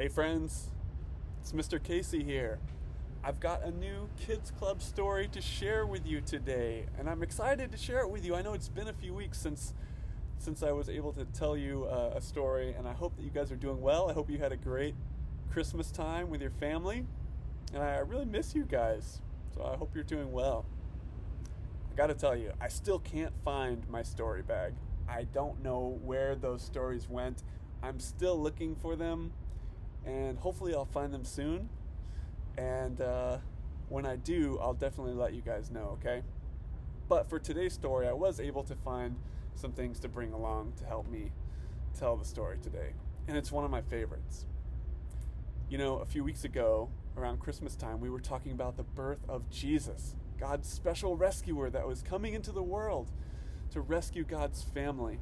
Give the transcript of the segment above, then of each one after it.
Hey friends, it's Mr. Casey here. I've got a new Kids Club story to share with you today, and I'm excited to share it with you. I know it's been a few weeks since I was able to tell you a story, and I hope that you guys are doing well. I hope you had a great Christmas time with your family, and I really miss you guys, so I hope you're doing well. I gotta tell you, I still can't find my story bag. I don't know where those stories went. I'm still looking for them, and hopefully I'll find them soon. And when I do, I'll definitely let you guys know, okay? But for today's story, I was able to find some things to bring along to help me tell the story today. And it's one of my favorites. You know, a few weeks ago, around Christmas time, we were talking about the birth of Jesus, God's special rescuer that was coming into the world to rescue God's family.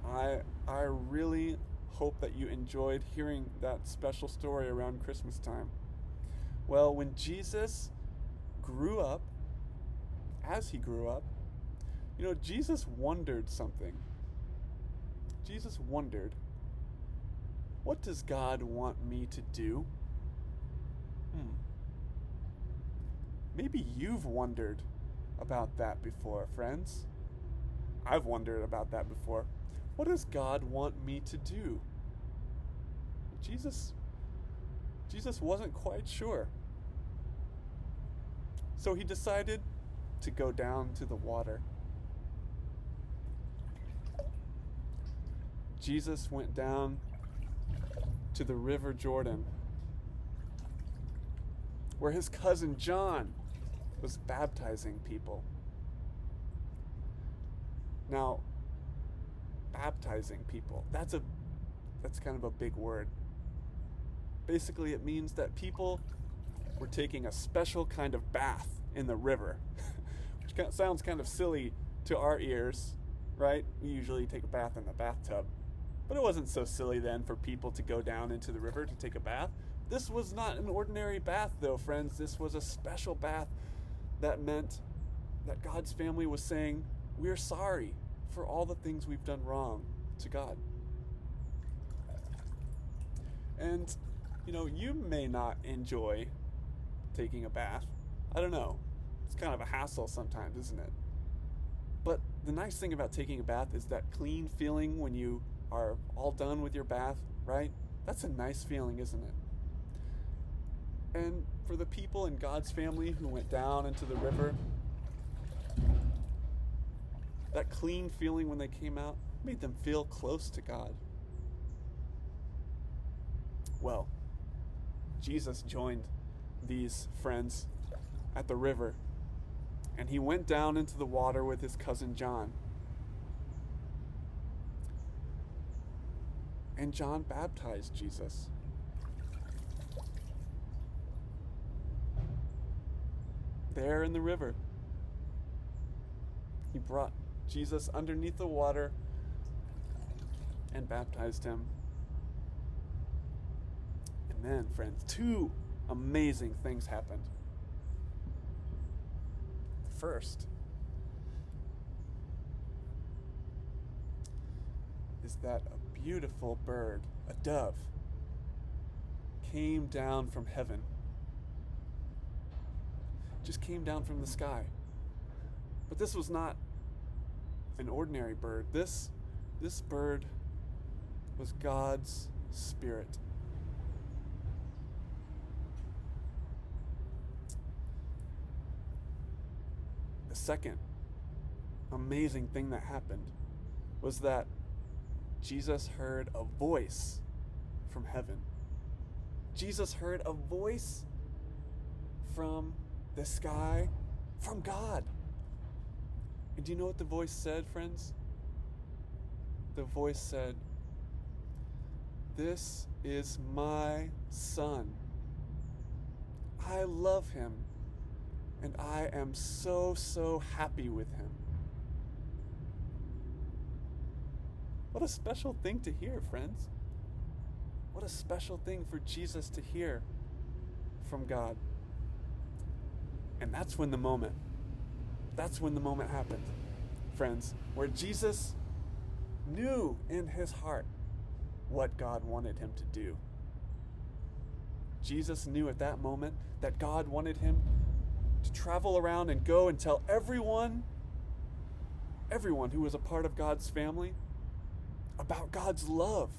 I really hope that you enjoyed hearing that special story around Christmas time. Well, when Jesus grew up, as he grew up, you know, Jesus wondered something. Jesus wondered, what does God want me to do? Maybe you've wondered about that before, friends. I've wondered about that before. What does God want me to do? Jesus wasn't quite sure. So he decided to go down to the water. Jesus went down to the River Jordan, where his cousin John was baptizing people. Now, baptizing people, that's kind of a big word. Basically, it means that people were taking a special kind of bath in the river, which sounds kind of silly to our ears, right? We usually take a bath in the bathtub. But it wasn't so silly then for people to go down into the river to take a bath. This was not an ordinary bath, though, friends. This was a special bath that meant that God's family was saying, we're sorry for all the things we've done wrong to God. And, you know, you may not enjoy taking a bath. I don't know. It's kind of a hassle sometimes, isn't it? But the nice thing about taking a bath is that clean feeling when you are all done with your bath, right? That's a nice feeling, isn't it? And for the people in God's family who went down into the river, that clean feeling when they came out made them feel close to God. Well, Jesus joined these friends at the river, and he went down into the water with his cousin John. And John baptized Jesus. There in the river, he brought Jesus underneath the water and baptized him. And then, friends, two amazing things happened. First is that a beautiful bird, a dove, came down from heaven. Just came down from the sky. But this was not an ordinary bird. This bird was God's Spirit. The second amazing thing that happened was that Jesus heard a voice from heaven. Jesus heard a voice from the sky, from God. And do you know what the voice said, friends? The voice said, "This is my son. I love him, and I am so happy with him." What a special thing to hear, friends. What a special thing for Jesus to hear from God. And that's when the moment happened, friends, where Jesus knew in his heart what God wanted him to do. Jesus knew at that moment that God wanted him to travel around and go and tell everyone who was a part of God's family, about God's love.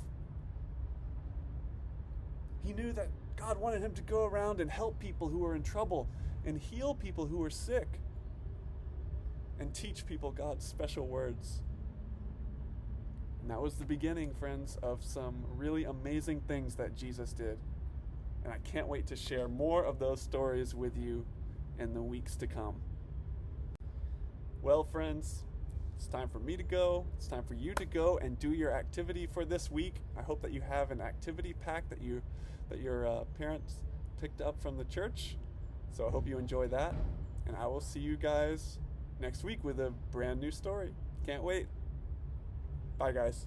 He knew that God wanted him to go around and help people who were in trouble and heal people who were sick and teach people God's special words. And that was the beginning, friends, of some really amazing things that Jesus did. And I can't wait to share more of those stories with you in the weeks to come. Well, friends, it's time for me to go. It's time for you to go and do your activity for this week. I hope that you have an activity pack that your parents picked up from the church. So I hope you enjoy that. And I will see you guys next week with a brand new story. Can't wait. Bye, guys.